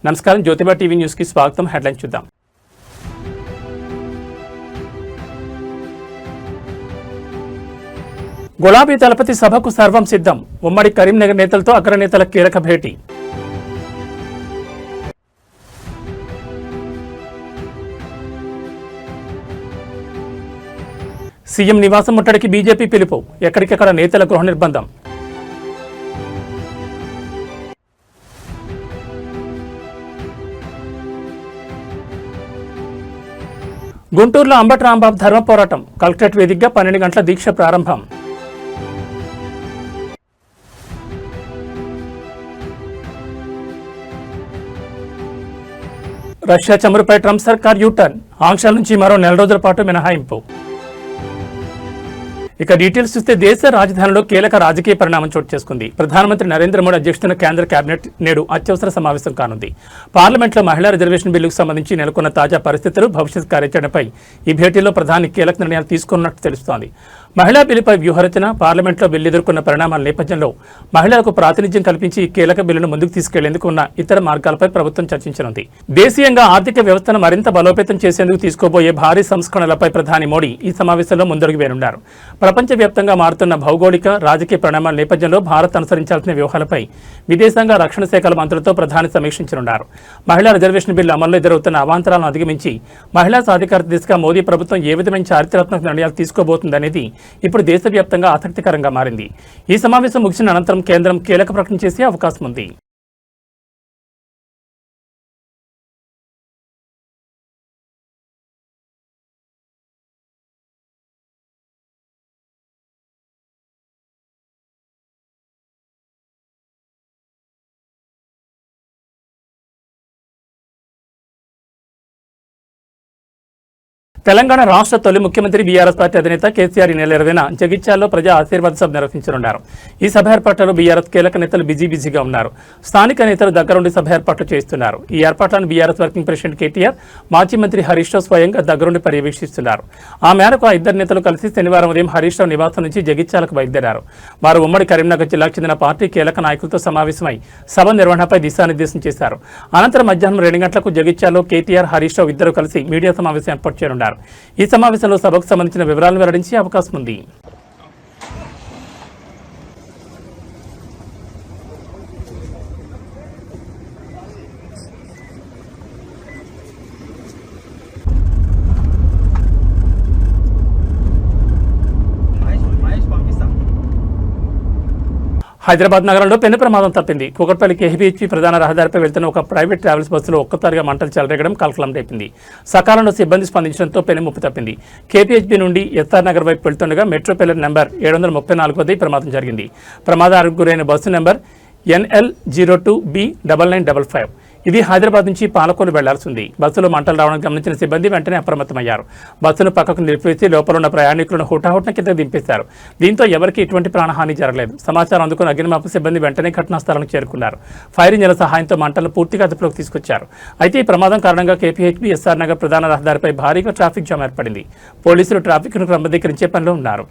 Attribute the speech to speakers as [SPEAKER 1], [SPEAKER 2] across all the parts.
[SPEAKER 1] నమస్కారం, Jyotiba TV news కి స్వాగతం. హెడ్లైన్స్ చూద్దాం. గులాబీ దళపతి సభకు సర్వం సిద్ధం. ఉమ్మడి కరీంనగర్ నేతలతో అగ్రనేతల కీలక భేటీ. సీఎం నివాసం ముట్టడికి బీజేపీ పిలుపు. ఎక్కడికెక్కడ నేతల గృహ నిర్బంధం. గుంటూరులో అంబటి రాంబాబు ధర్మ పోరాటం. కలెక్టరేట్ వేదికగా 12 గంటల దీక్ష ప్రారంభం. రష్యా చమురుపై ట్రంప్ సర్కార్ యూటర్న్. ఆంక్షల నుంచి మరో 4 రోజుల పాటు మినహాయింపు. ఇక డీటెయిల్స్ చూస్తే దేశ రాజధానిలో కీలక రాజకీయ పరిణామం చోటు చేసుకుంది. ప్రధానమంత్రి నరేంద్ర మోడీ అధ్యక్షతన కేంద్ర కేబినెట్ నేడు అత్యవసర సమావేశం కానుంది. పార్లమెంట్లో మహిళా రిజర్వేషన్ బిల్లుకు సంబంధించి నెలకొన్న తాజా పరిస్థితులు, భవిష్యత్ కార్యాచరణపై ఈ భేటీలో ప్రధాని కీలక నిర్ణయాలు తీసుకున్నట్టు తెలుస్తోంది. మహిళా బిల్లుపై వ్యూహరచన, పార్లమెంట్లో బిల్లు ఎదుర్కొన్న పరిణామాల నేపథ్యంలో మహిళలకు ప్రాతినిధ్యం కల్పించి ఈ కీలక బిల్లును ముందుకు తీసుకెళ్లేందుకు ఉన్న ఇతర మార్గాలపై ప్రభుత్వం చర్చించనుంది. దేశీయంగా ఆర్థిక వ్యవస్థను మరింత బలోపేతం చేసేందుకు తీసుకోబోయే భారీ సంస్కరణలపై ప్రధాని మోడీ ఈ సమావేశంలో ముందడుగు వేనున్నారు. ప్రపంచవ్యాప్తంగా మారుతున్న భౌగోళిక, రాజకీయ పరిణామాల నేపథ్యంలో భారత్ అనుసరించాల్సిన వ్యూహాలపై విదేశాంగ, రక్షణ శాఖల మంత్రులతో ప్రధాని సమీక్షించనున్నారు. మహిళా రిజర్వేషన్ బిల్లు అమల్లో ఎదురవుతున్న అవాంతరాలను అధిగమించి మహిళా సాధికారత దిశగా మోదీ ప్రభుత్వం ఏ విధమైన చారిత్రాత్మక నిర్ణయాలు తీసుకోబోతుందనేది ఇప్పుడు దేశవ్యాప్తంగా ఆసక్తికరంగా మారింది. ఈ సమావేశం ముగిసిన అనంతరం కేంద్రం కీలక ప్రకటన చేసే అవకాశం ఉంది. తెలంగాణ రాష్ట్ర తొలి ముఖ్యమంత్రి బీఆర్ఎస్ పార్టీ అధినేత కేసీఆర్ ఈ నెల 20న జగిత్యాలలో ప్రజా ఆశీర్వాద సభ నిర్వహించనున్నారు. ఈ సభ ఏర్పాట్లలో బీఆర్ఎస్ కీలక నేతలు బిజీగా ఉన్నారు. స్థానిక నేతలు దగ్గరుండి సభ ఏర్పాట్లు చేస్తున్నారు. ఈ ఏర్పాట్లను బీఆర్ఎస్ వర్కింగ్ ప్రెసిడెంట్ కేటీఆర్, మాజీ మంత్రి హరీష్ రావు స్వయంగా దగ్గరుండి పర్యవేక్షిస్తున్నారు. ఆ మేరకు ఆ ఇద్దరు నేతలు కలిసి శనివారం ఉదయం హరీష్ రావు నివాసం నుంచి జగిత్యాలకు బయలుదేరారు. వారు ఉమ్మడి కరీంనగర్ జిల్లాకు చెందిన పార్టీ కీలక నాయకులతో సమావేశమై సభ నిర్వహణపై దిశానిర్దేశం చేశారు. అనంతరం మధ్యాహ్నం 2 గంటలకు జగిత్యాలలో కేటీఆర్, హరీష్ రావు ఇద్దరు కలిసి మీడియా సమావేశం ఏర్పాటు చేయనున్నారు. ఈ సమావేశంలో సభకు సంబంధించిన వివరాలను వెల్లడించే అవకాశం ఉంది. హైదరాబాద్ నగరంలో పెను ప్రమాదం తప్పింది. కూకట్పల్లి కేహెచ్పీ ప్రధాన రహదారిపై వెళ్తున్న ఒక ప్రైవేట్ ట్రావెల్స్ బస్సులో ఒక్కసారిగా మంటలు చెలరేగడం కలకలం రేపింది. సకాలంలో సిబ్బంది స్పందించడంతో పెను ముప్పు తప్పింది. కేపీహెచ్బీ నుండి ఎస్ఆర్ నగర్ వైపు వెళ్తుండగా మెట్రో పిల్లర్ నెంబర్ 734 వద్ద ఈ ప్రమాదం జరిగింది. ప్రమాదానికి గురైన బస్సు నెంబర్ NL02B9955. ఇది హైదరాబాద్ నుంచి పాలకొల్లు వెళ్లాల్సింది. బస్సులో మంటలు రావడం గమనించిన సిబ్బంది వెంటనే అప్రమత్తమయ్యారు. బస్సును పక్కకు నిలిపివేసి లోపల ఉన్న ప్రయాణికులను హుటాహుటిన కిందకు దింపేశారు. దీంతో ఎవరికీ ఎటువంటి ప్రాణహాని జరగలేదు. సమాచారం అందుకున్న అగ్నిమాపక సిబ్బంది వెంటనే ఘటనా స్థలానికి చేరుకున్నారు. ఫైర్ ఇంజన్ల సహాయంతో మంటలను పూర్తిగా అదుపులోకి తీసుకొచ్చారు. అయితే ఈ ప్రమాదం కారణంగా కేపీహెచ్బీ ఎస్ఆర్ నగర్ ప్రధాన రహదారిపై భారీగా ట్రాఫిక్ జామ్ ఏర్పడింది. పోలీసులు ట్రాఫిక్ను క్రమబద్ధీకరించే పనిలో ఉన్నారు.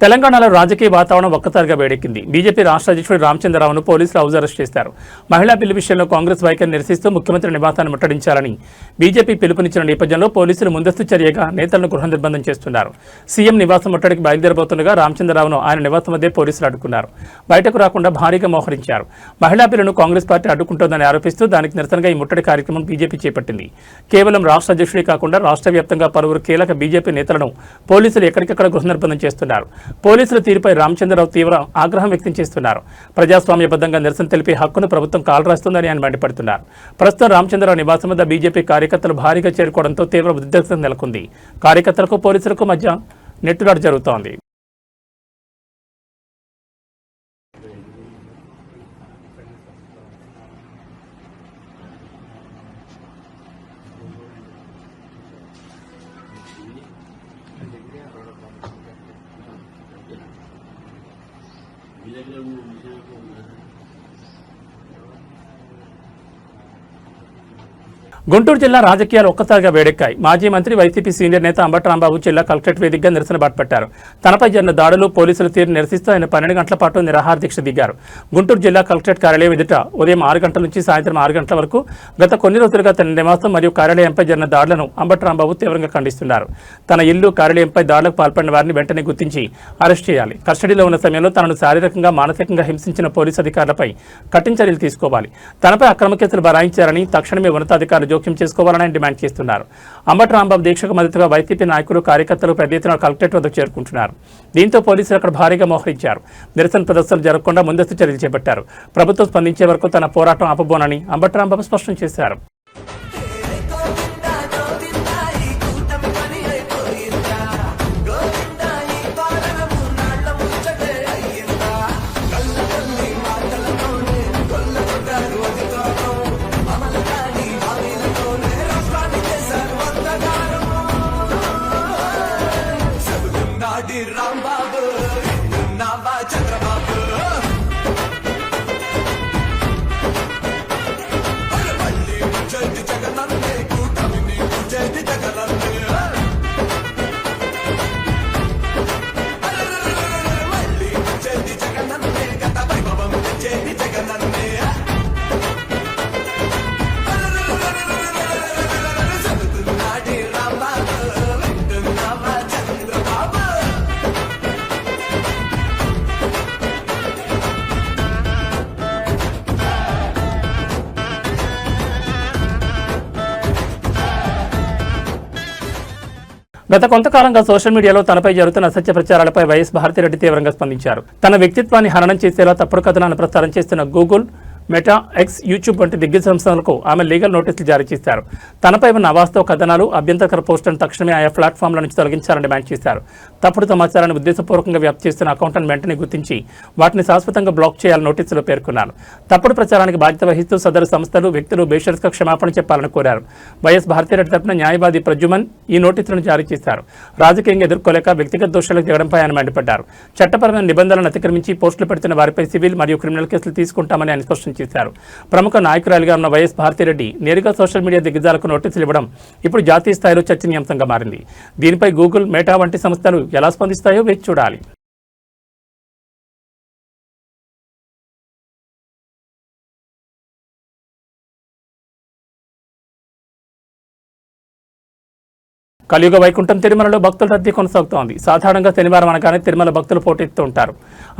[SPEAKER 1] తెలంగాణలో రాజకీయ వాతావరణం ఒక్కసారిగా వేడెక్కింది. బీజేపీ రాష్ట్ర అధ్యక్షుడు రామచంద్రరావును పోలీసులు హౌస్ అరెస్ట్ చేశారు. మహిళా బిల్లు విషయంలో కాంగ్రెస్ వైఖరిని నిరసిస్తూ ముఖ్యమంత్రి నివాసాన్ని ముట్టడించాలని బీజేపీ పిలుపునిచ్చిన నేపథ్యంలో పోలీసులు ముందస్తు చర్యగా నేతలను గృహ నిర్బంధం చేస్తున్నారు. సీఎం నివాసం ముట్టడికి బయలుదేరబోతుండగా రామచంద్రరావును ఆయన నివాసం వద్దే పోలీసులు అడ్డుకున్నారు. బయటకు రాకుండా భారీగా మోహరించారు. మహిళా బిల్లును కాంగ్రెస్ పార్టీ అడ్డుకుంటోందని ఆరోపిస్తూ దానికి నిరసనగా ఈ ముట్టడి కార్యక్రమం బీజేపీ చేపట్టింది. కేవలం రాష్ట్ర అధ్యక్షుడే కాకుండా రాష్ట్ర వ్యాప్తంగా పలువురు కీలక బీజేపీ నేతలను పోలీసులు ఎక్కడికెక్కడ గృహ నిర్బంధం చేస్తున్నారు. పోలీసుల తీరుపై రామచంద్రరావు తీవ్ర ఆగ్రహం వ్యక్తం చేస్తున్నారు. ప్రజాస్వామ్యబద్ధంగా నిరసన తెలిపే హక్కును ప్రభుత్వం కాలరాస్తుందని ఆయన మండిపడుతున్నారు. ప్రస్తుతం రామచంద్రరావు నివాసం వద్ద బీజేపీ కార్యకర్తలు భారీగా చేరుకోవడంతో తీవ్ర ఉద్రిక్తత నెలకొంది. కార్యకర్తలకు పోలీసులకు మధ్య నెట్టులాట జరుగుతోంది. గుంటూరు జిల్లా రాజకీయాలు ఒక్కసారిగా వేడెక్కాయి. మాజీ మంత్రి వైసీపీ సీనియర్ నేత అంబటి రాంబాబు జిల్లా కలెక్టరేట్ వేదికగా నిరసన బాటపట్టారు. తనపై జరిగిన దాడులు పోలీసుల తీరు నిరసిస్తూ ఆయన 12 గంటల పాటు నిరాహార దీక్ష దిగారు. గుంటూరు జిల్లా కలెక్టరేట్ కార్యాలయం ఎదుట ఉదయం 6 గంటల నుంచి సాయంత్రం 6 గంటల వరకు గత కొన్ని రోజులుగా తన నివాసం మరియు కార్యాలయంపై జరిగిన దాడులను అంబటి రాంబాబు తీవ్రంగా ఖండిస్తున్నారు. తన ఇల్లు కార్యాలయంపై దాడులకు పాల్పడిన వారిని వెంటనే గుర్తించి అరెస్ట్ చేయాలి. కస్టడీలో ఉన్న సమయంలో తనను శారీరకంగా మానసికంగా హింసించిన పోలీసు అధికారులపై కఠిన చర్యలు తీసుకోవాలి. తనపై అక్రమ కేసులు బనాయించారని తక్షణమే ఉన్నతాధికారులు జోక్యం చేసుకోవాలని డిమాండ్ చేస్తున్నారు. అంబటి రాంబాబు దీక్షకు మద్దతుగా వైసీపీ నాయకులు కార్యకర్తలు పెద్ద ఎత్తున కలెక్టరేట్ వద్దకు చేరుకుంటున్నారు. దీంతో పోలీసులు అక్కడ భారీగా మోహరించారు. నిరసన ప్రదర్శనలు జరగకుండా ముందస్తు చర్యలు చేపట్టారు. ప్రభుత్వం స్పందించే వరకు తన పోరాటం ఆపబోనని అంబటి రాంబాబు స్పష్టం చేశారు.
[SPEAKER 2] రాంబాబు నావా చంద్రబాబు మళ్ళీ ముచ్చటి జగనన్నే కూటమిని ముచ్చటి జగనన్నే మళ్ళీ ముచ్చటి జగనన్నే గత వైభవం ముచ్చటి జగనన్నే చదువుతున్నాడి రాంబాబు వింటున్నావా చంద్రబాబు.
[SPEAKER 1] గత కొంతకాలంగా సోషల్ మీడియాలో తనపై జరుగుతున్న అసత్య ప్రచారాలపై వైఎస్ భారతిరెడ్డి తీవ్రంగా స్పందించారు. తన వ్యక్తిత్వాన్ని హననం చేసేలా తప్పుడు కథనాలను ప్రచారం చేస్తున్న గూగుల్, మెటా, ఎక్స్, యూట్యూబ్ వంటి దిగ్గజ సంస్థలకు ఆమె లీగల్ నోటీసులు జారీ చేశారు. తనపై ఉన్న అవాస్తవ కథనాలు, అభ్యంతరకర పోస్టులను తక్షణమే ఆయా ప్లాట్ఫామ్ల నుంచి తొలగించాలని డిమాండ్ చేశారు. తప్పుడు సమాచారాన్ని ఉద్దేశపూర్వకంగా వ్యాప్తి చేస్తున్న అకౌంట్లను వెంటనే గుర్తించి వాటిని శాశ్వతంగా బ్లాక్ చేయాలని నోటీసులో పేర్కొన్నారు. తప్పుడు ప్రచారానికి బాధ్యత వహిస్తూ సదరు సంస్థలు, వ్యక్తులు బేషరతుగా క్షమాపణ చెప్పాలని కోరారు. వైఎస్ భారతిరెడ్డి తరపున న్యాయవాది ప్రజుమన్ ఈ నోటీసులను జారీ చేశారు. రాజకీయంగా ఎదుర్కోలేక వ్యక్తిగత దోషాలకు దిగడంపై ఆయన మండిపడ్డారు. చట్టపరమైన నిబంధనలను అతిక్రమించి పోస్టులు పెడుతున్న వారిపై సివిల్ మరియు క్రిమినల్ కేసులు తీసుకుంటామని ఆయన స్పష్టం చేశారు. ప్రముఖ నాయకురాలిగా ఉన్న వైఎస్ భారతిరెడ్డి నేరుగా సోషల్ మీడియా దిగ్గజాలకు నోటీసులు ఇవ్వడం ఇప్పుడు జాతీయ స్థాయిలో చర్చనీయాంశంగా మారింది. దీనిపై గూగుల్, మెటా వంటి సంస్థలు ఎలా స్పందిస్తాయో వేచి చూడాలి. కలియుగ వైకుంఠం తిరుమలలో భక్తుల రద్దీ కొనసాగుతోంది. సాధారణంగా శనివారం అనగానే తిరుమల భక్తులు పోటెత్తుతూ ఉంటారు.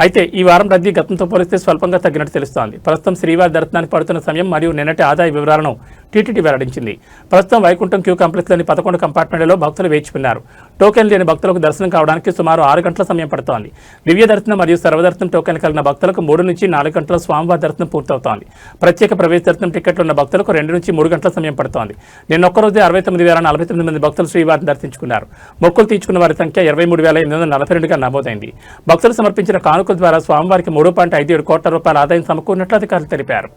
[SPEAKER 1] అయితే ఈ వారం రద్దీ గతంతో పోలిస్తే స్వల్పంగా తగ్గినట్టు తెలుస్తోంది. ప్రస్తుతం శ్రీవారి దర్శనానికి పడుతున్న సమయం మరియు నిన్నటి ఆదాయ వివరాలను టీటీడీ వెల్లడించింది. ప్రస్తుతం వైకుంఠం క్యూ కాంప్లెక్స్లోని 11 కంపార్ట్మెంట్లలో భక్తులు వేచి ఉన్నారు. టోకెన్ లేని భక్తులకు దర్శనం కావడానికి సుమారు 6 గంటల సమయం పడుతోంది. దివ్య దర్శనం మరియు సర్వదర్శనం టోకెన్ కలిగిన భక్తులకు 3 నుంచి 4 గంటల స్వామివారి దర్శనం పూర్తవుతోంది. ప్రత్యేక ప్రవేశ దర్శనం టికెట్లు ఉన్న భక్తులకు 2 నుంచి 3 గంటల సమయం పడుతోంది. నిన్న ఒక్కరోజే 69,049 మంది భక్తులు శ్రీవారిని దర్శించుకున్నారు. మొక్కులు తీర్చుకున్న వారి సంఖ్య 23,842గా నమోదైంది. భక్తులు సమర్పించిన కానుకల ద్వారా స్వామివారికి 3.57 కోట్ల రూపాయల ఆదాయం సమకూరినట్లు అధికారులు తెలిపారు.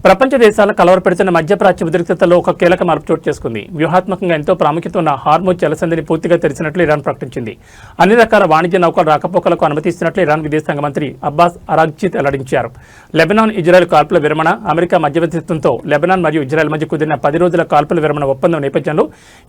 [SPEAKER 1] ప్రపంచ దేశాల కలవరపెడుతున్న మధ్యప్రాచ్య ఉద్రిక్తతలో ఒక కీలక మార్పు చోటు చేసుకుంది. వ్యూహాత్మకంగా ఎంతో ప్రాముఖ్యత ఉన్న హార్మోజ్ జలసంధిని పూర్తిగా తెరిచినట్లు ఇరాన్ ప్రకటించింది. అన్ని రకాల వాణిజ్య నౌకల రాకపోకలకు అనుమతిస్తున్నట్లు ఇరాన్ విదేశాంగ మంత్రి అబ్బాస్ అరాగ్చీ వెల్లడించారు. లెబనాన్ ఇజ్రాయెల్ కాల్పుల విరమణ, అమెరికా మధ్యవర్తిత్వంతో లెబనాన్ మరియు ఇజ్రాయెల్ మధ్య కుదిరిన 10 రోజుల కాల్పుల విరమణ ఒప్పందం నేపథ్యంలో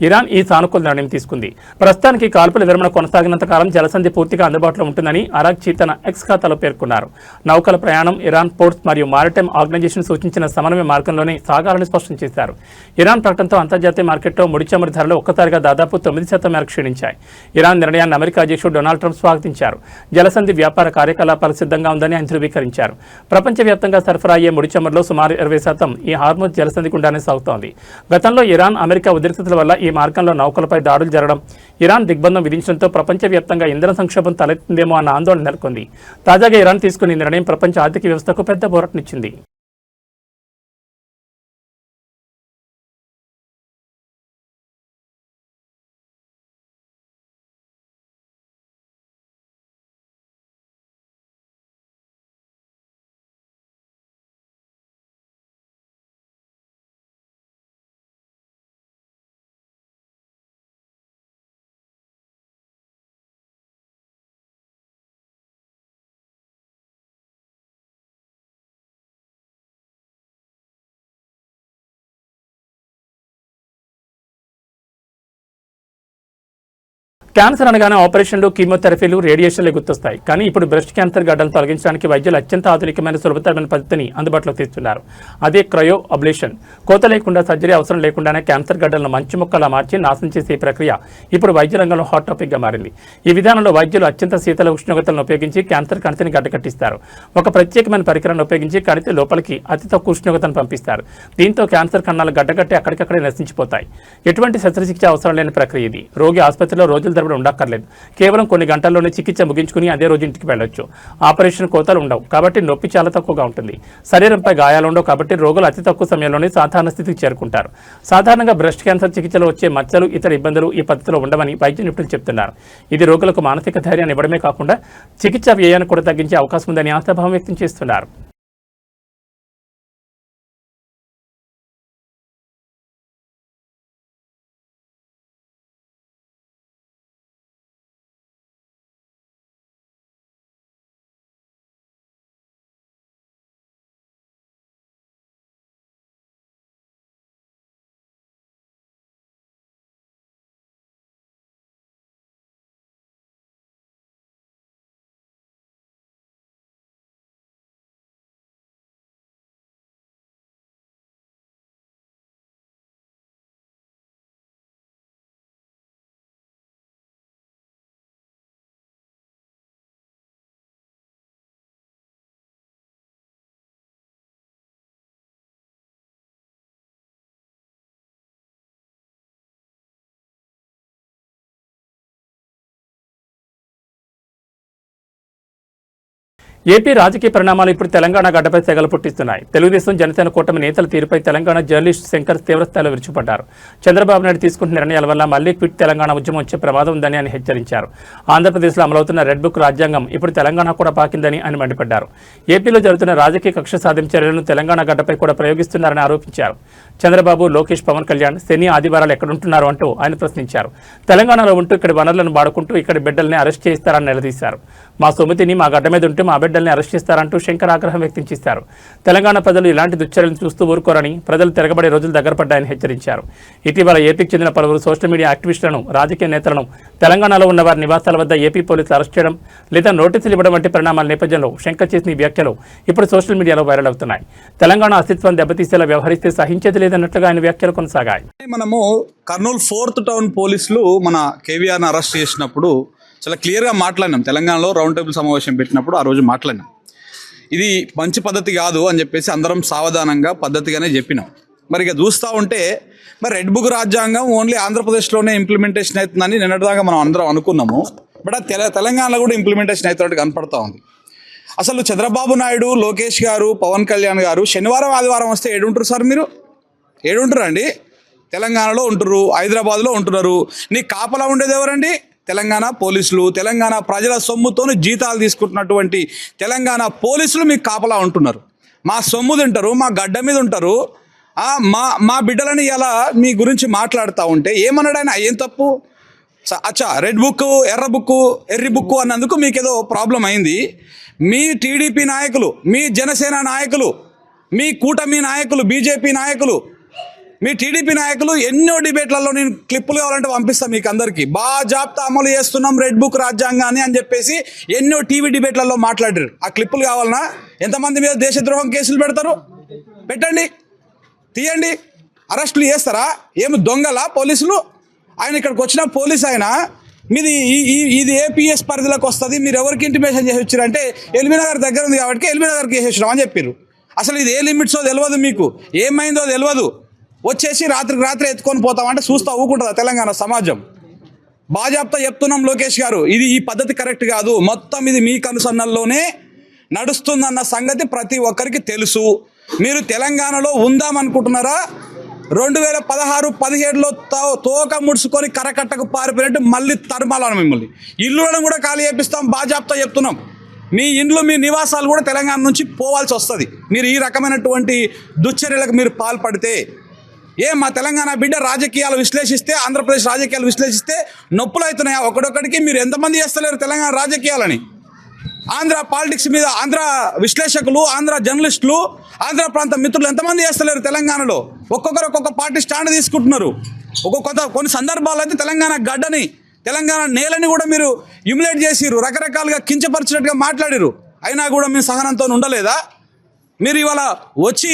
[SPEAKER 1] ఇరాన్ ఈ సానుకూల నిర్ణయం తీసుకుంది. ప్రస్తుతానికి కాల్పుల విరమణ కొనసాగినంత కాలం జలసంధి పూర్తిగా అందుబాటులో ఉంటుందని అరాగ్చీ తన ఎక్స్ ఖాతాలో పేర్కొన్నారు. నౌకల ప్రయాణం ఇరాన్ పోర్ట్స్ మరియు మారిటైమ్ ఆర్గనైజేషన్ సూచించిన సమన్వయ మార్గంలోనే సాగాలని స్పష్టం చేశారు. ఇరాన్ ప్రకటనతో అంతర్జాతీయ మార్కెట్లో ముడి చమురు ధరలు ఒక్కసారిగా దాదాపు 9% మేరకు క్షీణించాయి. ఇరాన్ నిర్ణయాన్ని అమెరికా అధ్యక్షుడు డొనాల్డ్ ట్రంప్ స్వాగతించారు. జలసంధి వ్యాపార కార్యకలాపాలు సిద్ధంగా ఉందని ఆయన ధృవీకరించారు. ప్రపంచవ్యాప్తంగా సరఫరా అయ్యే ముడి చమురులో సుమారు 20% ఈ హార్మోజ్ జలసంధి గుండానే సాగుతోంది. గతంలో ఇరాన్ అమెరికా ఉద్రిక్తతల వల్ల ఈ మార్గంలో నౌకలపై దాడులు జరగడం, ఇరాన్ దిగ్బంధం విధించడంతో ప్రపంచవ్యాప్తంగా ఇంధన సంక్షోభం తలెత్తిందేమో అన్న ఆందోళన నెలకొంది. తాజాగా ఇరాన్ తీసుకున్న ఈ నిర్ణయం ప్రపంచ ఆర్థిక వ్యవస్థకు పెద్ద పోరాటనిచ్చింది. క్యాన్సర్ అనగానే ఆపరేషన్లు, కీమోథెరపీలు, రేడియేషన్లు గుర్తొస్తాయి. కానీ ఇప్పుడు బ్రెస్ట్ క్యాన్సర్ గడ్డలను తొలగించడానికి వైద్యులు అత్యంత ఆధునికమైన సులభతరమైన పద్ధతిని అందుబాటులోకి తెస్తున్నారు. అదే క్రయో అబ్లేషన్. కోత లేకుండా, సర్జరీ అవసరం లేకుండానే క్యాన్సర్ గడ్డలను మంచు మొక్కలా మార్చి నాశనం చేసే ఈ ప్రక్రియ ఇప్పుడు వైద్య రంగంలో హాట్ టాపిక్గా మారింది. ఈ విధానంలో వైద్యులు అత్యంత శీతల ఉష్ణోగ్రతలను ఉపయోగించి క్యాన్సర్ కణితిని గడ్డకట్టిస్తారు. ఒక ప్రత్యేకమైన పరికరాన్ని ఉపయోగించి కణితి లోపలికి అతి తక్కువ ఉష్ణోగ్రతను పంపిస్తారు. దీంతో క్యాన్సర్ కణాలు గడ్డకట్టి అక్కడికక్కడే నశించిపోతాయి. ఎటువంటి శస్త్రచికిత్స అవసరం లేని ప్రక్రియ ఇది. రోగి ఆసుపత్రిలో రోజుల తరబడి ఉండక్కర్లేదు. కేవలం కొన్ని గంటల్లోనే చికిత్స ముగించుకుని అదే రోజు ఇంటికి వెళ్ళొచ్చు. ఆపరేషన్ కోతలు ఉండవు కాబట్టి నొప్పి చాలా తక్కువగా ఉంటుంది. శరీరంపై గాయాలు ఉండవు కాబట్టి రోగులు అతి తక్కువ సమయంలోనే సాధారణ స్థితికి చేరుకుంటారు. సాధారణంగా బ్రెస్ట్ క్యాన్సర్ చికిత్సలో వచ్చే మచ్చలు, ఇతర ఇబ్బందులు ఈ పద్ధతిలో ఉండవని వైద్య నిపుణులు చెప్తున్నారు. ఇది రోగులకు మానసిక ధైర్యాన్ని ఇవ్వడమే కాకుండా చికిత్స వ్యయాన్ని కూడా తగ్గించే అవకాశం ఉందని ఆశాభావం వ్యక్తం చేస్తున్నారు. ఏపీ రాజకీయ పరిణామాలు ఇప్పుడు తెలంగాణ గడ్డపై సెగలు పుట్టిస్తున్నాయి. తెలుగుదేశం, జనసేన కూటమి నేతల తీరుపై తెలంగాణ జర్నలిస్ట్ శంకర్ తీవ్రస్థాయిలో విరుచుపడ్డారు. చంద్రబాబు నాయుడు తీసుకుంటున్న నిర్ణయాల వల్ల మళ్లీ క్విట్ తెలంగాణ ఉద్యమం వచ్చే ప్రమాదం ఉందని ఆయన హెచ్చరించారు. ఆంధ్రప్రదేశ్లో అమలవుతున్న రెడ్ బుక్ రాజ్యాంగం ఇప్పుడు తెలంగాణ కూడా పాకిందని ఆయన మండిపడ్డారు. ఏపీలో జరుగుతున్న రాజకీయ కక్ష సాధింపు చర్యలను తెలంగాణ గడ్డపై కూడా ప్రయోగిస్తున్నారని ఆరోపించారు. చంద్రబాబు, లోకేష్, పవన్ కళ్యాణ్ శని, ఆదివారాలు ఎక్కడుంటున్నారు అంటూ ఆయన ప్రశ్నించారు. తెలంగాణలో ఉంటూ ఇక్కడి వనరులను వాడుకుంటూ ఇక్కడి బిడ్డల్ని అరెస్ట్ చేయిస్తారని నిలదీశారు. మా సొమ్మితిని మా గడ్డ మీద ఉంటే మా బిడ్డల్ని అరెస్ట్ చేస్తారంటూ శంకర్ ఆగ్రహం వ్యక్తం చేశారు. తెలంగాణ ప్రజలు ఇలాంటి దుశ్చర్యలను చూస్తూ ఊరుకోరని, ప్రజలు తిరగబడే రోజులు దగ్గర పడ్డాయని హెచ్చరించారు. ఇటీవల ఏపీకి చెందిన పలువురు సోషల్ మీడియా యాక్టివిస్టులను, రాజకీయ నేతలను తెలంగాణలో ఉన్న వారి నివాసాల వద్ద ఏపీ పోలీసులు అరెస్ట్ చేయడం లేదా నోటీసులు ఇవ్వడం వంటి పరిణామాల నేపథ్యంలో శంకర్ చేసిన ఈ వ్యాఖ్యలు ఇప్పుడు సోషల్ మీడియాలో వైరల్ అవుతున్నాయి. తెలంగాణ అస్తిత్వాన్ని దెబ్బతీసేలా వ్యవహరిస్తే సహించేది లేదన్నట్లుగా ఆయన వ్యాఖ్యలు కొనసాగాయి.
[SPEAKER 3] మనము కర్నూలు 4th టౌన్ పోలీసులు మన కేవీఆర్ని అరెస్ట్ చేసినప్పుడు చాలా క్లియర్గా మాట్లాడినాం. తెలంగాణలో రౌండ్ టేబుల్ సమావేశం పెట్టినప్పుడు ఆ రోజు మాట్లాడినాం. ఇది మంచి పద్ధతి కాదు అని చెప్పేసి అందరం సావధానంగా పద్ధతిగానే చెప్పినాం. మరి ఇక చూస్తూ ఉంటే మరి రెడ్ బుక్ రాజ్యాంగం ఓన్లీ ఆంధ్రప్రదేశ్లోనే ఇంప్లిమెంటేషన్ అవుతుందని నిన్నటిదాకా మనం అందరం అనుకున్నాము. బట్ తెలంగాణలో కూడా ఇంప్లిమెంటేషన్ అవుతున్నట్టు కనపడతా ఉంది. అసలు చంద్రబాబు నాయుడు, లోకేష్ గారు, పవన్ కళ్యాణ్ గారు శనివారం, ఆదివారం వస్తే ఏడుంటారు సార్? మీరు ఏడుంటారు అండి? తెలంగాణలో ఉంటున్నారు, హైదరాబాద్లో ఉంటున్నారు. నీ కాపలా ఉండేది ఎవరండి? తెలంగాణ పోలీసులు. తెలంగాణ ప్రజల సొమ్ముతో జీతాలు తీసుకుంటున్నటువంటి తెలంగాణ పోలీసులు మీకు కాపలా ఉంటున్నారు. మా సొమ్ము తింటారు, మా గడ్డ మీద ఉంటారు. మా బిడ్డలని ఇలా మీ గురించి మాట్లాడుతూ ఉంటే ఏమన్నాడు ఆయన? ఏం తప్పు? అచ్చా, రెడ్ బుక్, ఎర్ర బుక్, ఎర్రి బుక్ అన్నందుకు మీకు ఏదో ప్రాబ్లం అయింది. మీ టీడీపీ నాయకులు, మీ జనసేన నాయకులు, మీ కూటమి నాయకులు, బీజేపీ నాయకులు, మీ టీడీపీ నాయకులు ఎన్నో డిబేట్లలో నేను క్లిప్పులు కావాలంటే పంపిస్తాను మీకు అందరికీ. బాజాప్తా అమలు చేస్తున్నాం రెడ్ బుక్ రాజ్యాంగాన్ని అని చెప్పేసి ఎన్నో టీవీ డిబేట్లలో మాట్లాడారు. ఆ క్లిప్పులు కావాలన్నా? ఎంతమంది మీద దేశద్రోహం కేసులు పెడతారు? పెట్టండి, తీయండి, అరెస్టులు చేస్తారా? ఏమి దొంగలా పోలీసులు? ఆయన ఇక్కడికి వచ్చిన పోలీస్ ఆయన మీది ఇది ఏపీఎస్ పరిధిలోకి వస్తుంది, మీరు ఎవరికి ఇంటిమేషన్ చేసి వచ్చారంటే ఎల్బీనగర్ దగ్గర ఉంది కాబట్టి ఎల్బీనగర్కి చేసేసినాం అని చెప్పారు. అసలు ఇది ఏ లిమిట్సో తెలియదు, మీకు ఏమైందో తెలియదు. వచ్చేసి రాత్రికి రాత్రి ఎత్తుకొని పోతామంటే చూస్తూ ఊకుంటుందా తెలంగాణ సమాజం? బాజాప్తా చెప్తున్నాం లోకేష్ గారు, ఈ పద్ధతి కరెక్ట్ కాదు. మొత్తం ఇది మీ కనుసన్నల్లోనే నడుస్తుందన్న సంగతి ప్రతి ఒక్కరికి తెలుసు. మీరు తెలంగాణలో ఉందామనుకుంటున్నారా? 2016-17లో తోక ముడుచుకొని కరకట్టకు పారిపోయినట్టు మళ్ళీ తరుమాలను మిమ్మల్ని. ఇల్లులను కూడా ఖాళీ చేపిస్తాం, బాజాప్తా చెప్తున్నాం. మీ ఇండ్లు, మీ నివాసాలు కూడా తెలంగాణ నుంచి పోవాల్సి వస్తుంది మీరు ఈ రకమైనటువంటి దుశ్చర్యలకు మీరు పాల్పడితే. మా తెలంగాణ బిడ్డ రాజకీయాలు విశ్లేషిస్తే, ఆంధ్రప్రదేశ్ రాజకీయాలు విశ్లేషిస్తే నొప్పులు అవుతున్నాయా ఒకడొక్కడికి? మీరు ఎంతమంది చేస్తలేరు తెలంగాణ రాజకీయాలని? ఆంధ్ర పాలిటిక్స్ మీద ఆంధ్ర విశ్లేషకులు, ఆంధ్ర జర్నలిస్టులు, ఆంధ్ర ప్రాంత మిత్రులు ఎంతమంది చేస్తలేరు తెలంగాణలో? ఒక్కొక్కరు ఒక్కొక్క పార్టీ స్టాండ్ తీసుకుంటున్నారు. కొన్ని సందర్భాల్లో అయితే తెలంగాణ గడ్డని, తెలంగాణ నేలని కూడా మీరు హ్యూమిలేట్ చేసిరు, రకరకాలుగా కించపరిచినట్టుగా మాట్లాడిరు. అయినా కూడా మీ సహనంతో ఉండలేదా? మీరు ఇవాళ వచ్చి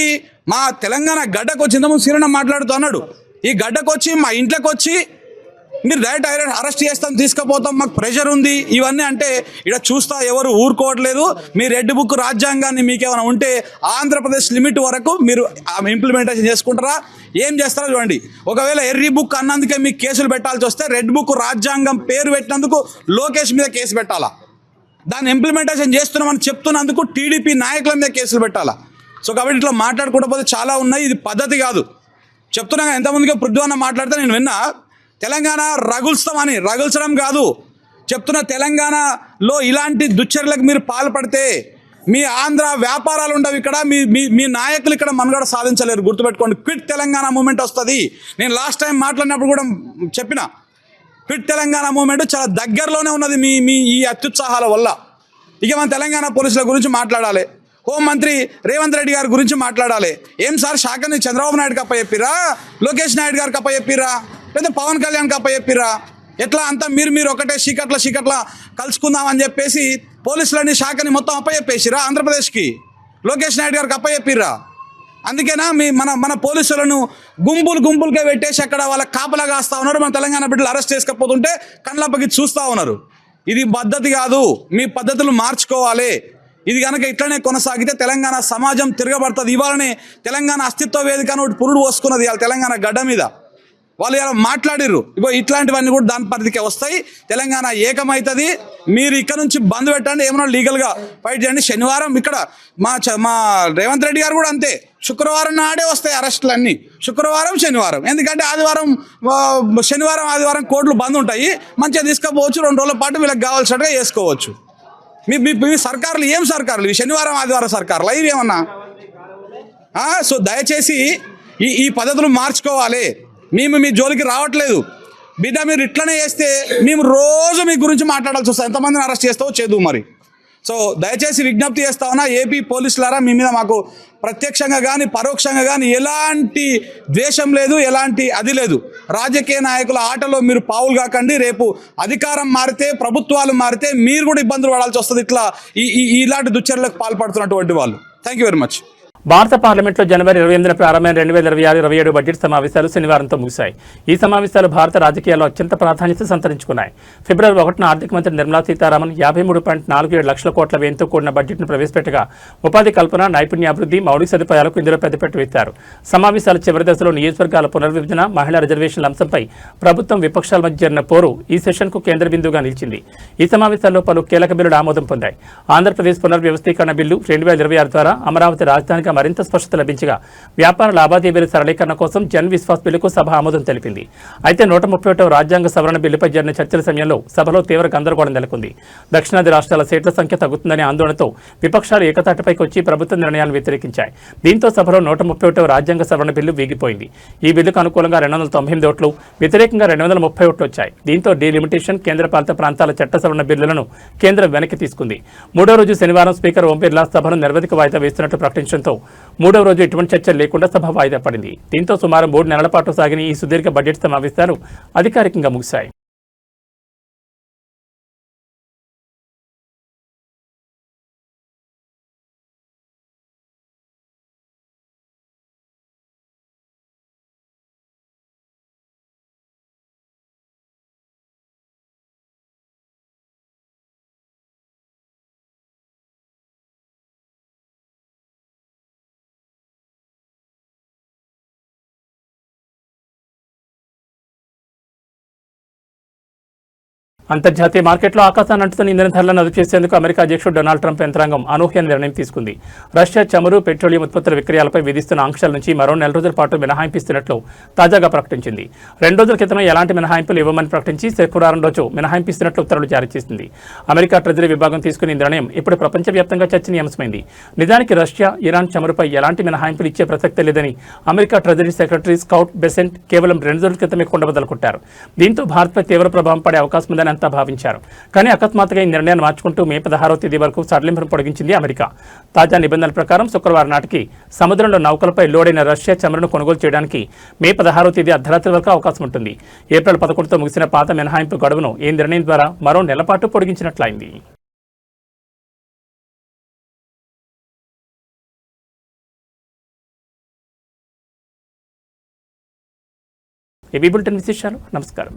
[SPEAKER 3] మా తెలంగాణ గడ్డకు వచ్చి ఇంతకుముందు శ్రీరణ మాట్లాడుతూ అన్నాడు, ఈ గడ్డకు వచ్చి మా ఇంట్లోకి వచ్చి మీరు డైరెక్ట్ అరెస్ట్ చేస్తాం, తీసుకుపోతాం, మాకు ప్రెషర్ ఉంది, ఇవన్నీ అంటే ఇక్కడ చూస్తా ఎవరు ఊరుకోవట్లేదు. మీ రెడ్ బుక్ రాజ్యాంగాన్ని మీకేమైనా ఉంటే ఆంధ్రప్రదేశ్ లిమిట్ వరకు మీరు ఇంప్లిమెంటేషన్ చేసుకుంటారా? ఏం చేస్తారో చూడండి. ఒకవేళ ఎర్రీ బుక్ అన్నందుకే మీకు కేసులు పెట్టాల్సి వస్తే రెడ్ బుక్ రాజ్యాంగం పేరు పెట్టినందుకు లోకేష్ మీద కేసు పెట్టాలా? దాన్ని ఇంప్లిమెంటేషన్ చేస్తున్నామని చెప్తున్నందుకు టీడీపీ నాయకుల మీద కేసులు పెట్టాలా? సో కాబట్టి ఇట్లా మాట్లాడుకుంటూ పోతే చాలా ఉన్నాయి. ఇది పద్ధతి కాదు. చెప్తున్నా, ఎంతమందిగా పృథ్వన్న మాట్లాడితే నేను విన్నా, తెలంగాణ రగుల్స్తామని. రగుల్చడం కాదు చెప్తున్న, తెలంగాణలో ఇలాంటి దుశ్చర్యలకు మీరు పాల్పడితే మీ ఆంధ్ర వ్యాపారాలు ఉండవు ఇక్కడ, మీ నాయకులు ఇక్కడ మనుగడ సాధించలేరు. గుర్తుపెట్టుకోండి, క్విట్ తెలంగాణ మూమెంట్ వస్తుంది. నేను లాస్ట్ టైం మాట్లాడినప్పుడు కూడా చెప్పిన, క్విట్ తెలంగాణ మూమెంట్ చాలా దగ్గరలోనే ఉన్నది మీ ఈ అత్యుత్సాహాల వల్ల. ఇక మన తెలంగాణ పోలీసుల గురించి మాట్లాడాలి, హోంమంత్రి రేవంత్ రెడ్డి గారి గురించి మాట్లాడాలి. ఏం సార్ శాఖని చంద్రబాబు నాయుడు కప్ప చెప్పిరా, లోకేష్ నాయుడు గారు కప్ప చెప్పిరా, లేదా పవన్ కళ్యాణ్ కప్ప చెప్పిరా? ఎట్లా అంతా మీరు ఒకటే చీకట్ల కలుసుకుందామని చెప్పేసి పోలీసులని శాఖని మొత్తం అప్పచెప్పేసిరా ఆంధ్రప్రదేశ్కి? లోకేష్ నాయుడు గారికి అప్పచెప్పిరా? అందుకేనా మన పోలీసులను గుంపులుగా పెట్టేసి అక్కడ వాళ్ళ కాపలా కాస్తా ఉన్నారు. మన తెలంగాణ బిడ్డలు అరెస్ట్ చేసుకపోతుంటే కళ్ళప్పకి చూస్తూ ఉన్నారు. ఇది పద్ధతి కాదు, మీ పద్ధతులు మార్చుకోవాలి. ఇది కనుక ఇట్లనే కొనసాగితే తెలంగాణ సమాజం తిరగబడుతుంది. ఇవాళనే తెలంగాణ అస్తిత్వ వేదిక అని ఒకటి పురుడు పోసుకున్నది ఇవాళ తెలంగాణ గడ్డ మీద. వాళ్ళు ఇలా మాట్లాడిర్రు. ఇగో ఇట్లాంటివన్నీ కూడా దాని పరిధికే వస్తాయి. తెలంగాణ ఏకమవుతుంది. మీరు ఇక్కడ నుంచి బంద్ పెట్టండి, ఏమన్నా లీగల్గా ఫైట్ చేయండి. శనివారం ఇక్కడ మా రేవంత్ రెడ్డి గారు కూడా అంతే, శుక్రవారం నాడే వస్తాయి అరెస్టులన్నీ, శుక్రవారం శనివారం. ఎందుకంటే శనివారం ఆదివారం కోర్టులు బంద్ ఉంటాయి, మంచిగా తీసుకుపోవచ్చు. 2 రోజుల పాటు వీళ్ళకి కావాల్సినట్టుగా చేసుకోవచ్చు. మీ సర్కారులు ఏం సర్కారులు? ఈ శనివారం ఆదివారం సర్కారులు ఇవి ఏమన్నా? సో దయచేసి ఈ పద్ధతులు మార్చుకోవాలి. మేము మీ జోలికి రావట్లేదు బిడ్డ. మీరు ఇట్లనే చేస్తే మేము రోజు మీ గురించి మాట్లాడాల్సి వస్తుంది. ఎంతమందిని అరెస్ట్ చేస్తావో చేదు మరి. సో దయచేసి విజ్ఞప్తి చేస్తా ఉన్నా, ఏపీ పోలీసులారా, మీ మీద మాకు ప్రత్యక్షంగా కానీ పరోక్షంగా కానీ ఎలాంటి ద్వేషం లేదు, ఎలాంటి అది లేదు. రాజకీయ నాయకుల ఆటలో మీరు పావులు కాకండి. రేపు అధికారం మారితే, ప్రభుత్వాలు మారితే మీరు కూడా ఇబ్బందులు పడాల్సి వస్తుంది ఇట్లా ఇలాంటి దుశ్చర్యలకు పాల్పడుతున్నటువంటి వాళ్ళు. Thank you very much.
[SPEAKER 1] భారత పార్లమెంట్లో జనవరి 28న ప్రారంభమైన 2026-27 బడ్జెట్ సమావేశాలు శనివారంతో ముగిశాయి. ఈ సమావేశాలు భారత రాజకీయాల్లో అత్యంత ప్రాధాన్యత సంతరించుకున్నాయి. ఫిబ్రవరి 1న ఆర్థిక మంత్రి నిర్మలా సీతారామన్ 53.47 లక్షల కోట్ల వ్యయంతో కూడిన బడ్జెట్ను ప్రవేశపెట్టగా ఉపాధి కల్పన, నైపుణ్యాభివృద్ధి, మౌలిక సదుపాయాలకు ఇందులో పెద్దపీట వేశారు. సమావేశాల చివరి దశలో నియోజకవర్గాల పునర్విభజన, మహిళా రిజర్వేషన్ల అంశంపై ప్రభుత్వం విపక్షాల మధ్య జరిగిన పోరు ఈ సెషన్కు కేంద్ర బిందువుగా నిలిచింది. ఈ సమావేశాల్లో పలు కీలక బిల్లులు ఆమోదం పొందాయి. ఆంధ్రప్రదేశ్ పునర్వ్యవస్థీకరణ బిల్లు 2026 ద్వారా అమరావతి రాజధానిగా మరింత స్పష్టత లభించగా వ్యాపార లావాదేవీల సరళీకరణ కోసం జన్ విశ్వాస్ బిల్లుకు సభ ఆమోదం తెలిపింది. అయితే 131వ రాజ్యాంగ సవరణ బిల్లుపై జరిగిన చర్చల సమయంలో సభలో తీవ్ర గందరగోళం నెలకొంది. దక్షిణాది రాష్ట్రాల సీట్ల సంఖ్య తగ్గుతుందనే ఆందోళనతో విపక్షాలు ఏకతాటిపైకి వచ్చి ప్రభుత్వ నిర్ణయాలను వ్యతిరేకించాయి. దీంతో సభలో 131వ రాజ్యాంగ సవరణ బిల్లు వీగిపోయింది. ఈ బిల్లుకు అనుకూలంగా 298 ఓట్లు, వ్యతిరేకంగా 230 ఓట్లు వచ్చాయి. దీంతో డీలిమిటేషన్, కేంద్రపాలిత ప్రాంతాల చట్ట సవరణ బిల్లులను కేంద్రం వెనక్కి తీసుకుంది. మూడో రోజు శనివారం స్పీకర్ ఓం బిర్లా సభను నిరవధిక వాయిదా వేస్తున్నట్లు ప్రకటించడంతో మూడో రోజు ఎటువంటి చర్చలు లేకుండా సభ వాయిదా పడింది. దీంతో సుమారు 3 నెలల పాటు సాగిన ఈ సుదీర్ఘ బడ్జెట్ సమావేశాలు అధికారికంగా ముగిశాయి. అంతర్జాతీయ మార్కెట్లో ఆకాశాన్ని అంటుతున్న ఇంధన ధరలను అదుపు చేసేందుకు అమెరికా అధ్యక్షుడు డొనాల్డ్ ట్రంప్ యంత్రాంగం అనూహ్య నిర్ణయం తీసుకుంది. రష్యా చమురు, పెట్రోలియం ఉత్పత్తుల విక్రయాలపై విధిస్తున్న ఆంక్షల నుంచి మరో 4 రోజుల పాటు మినహాయింపిస్తున్నట్లు తాజాగా ప్రకటించింది. 2 రోజుల క్రితమే ఎలాంటి మినహాయింపులు ఇవ్వమని ప్రకటించి శుక్రవారం రోజు మినహాయింపిస్తున్నట్లు ఉత్తర్వులు జారీ చేసింది. అమెరికా ట్రెజరీ విభాగం తీసుకున్న నిర్ణయం ఇప్పుడు ప్రపంచవ్యాప్తంగా చర్చనీయాంశమైంది. నిజానికి రష్యా, ఇరాన్ చమురుపై ఎలాంటి మినహాయింపులు ఇచ్చే ప్రసక్తే లేదని America treasury secretary scout Besant కేవలం 2 రోజుల క్రితమే కొండబద్దలుకొట్టారు. దీంతో భారత్పై తీవ్ర ప్రభావం పడే అవకాశం ఉందని అంతా భావించారు. కానీ అకస్మాత్తుగా ఈ నిర్ణయాన్ని మార్చుకుంటూ మే 16వ తేదీ వరకు సడలింపును పొడిగించింది అమెరికా. తాజా నిబంధనల ప్రకారం శుక్రవారం నాటికి సముద్రంలో నౌకలపై లోడైన రష్యా చమురును కొనుగోలు చేయడానికి మే 16వ తేదీ అర్ధరాత్రి వరకు అవకాశం ఉంటుంది. ఏప్రిల్ 11తో ముగిసిన పాత మినహాయింపు గడువును ఈ నిర్ణయం ద్వారా మరో నెల పాటు పొడిగించినట్లయింది. ఏబీ బులెటిన్ విశేషాలు. నమస్కారం.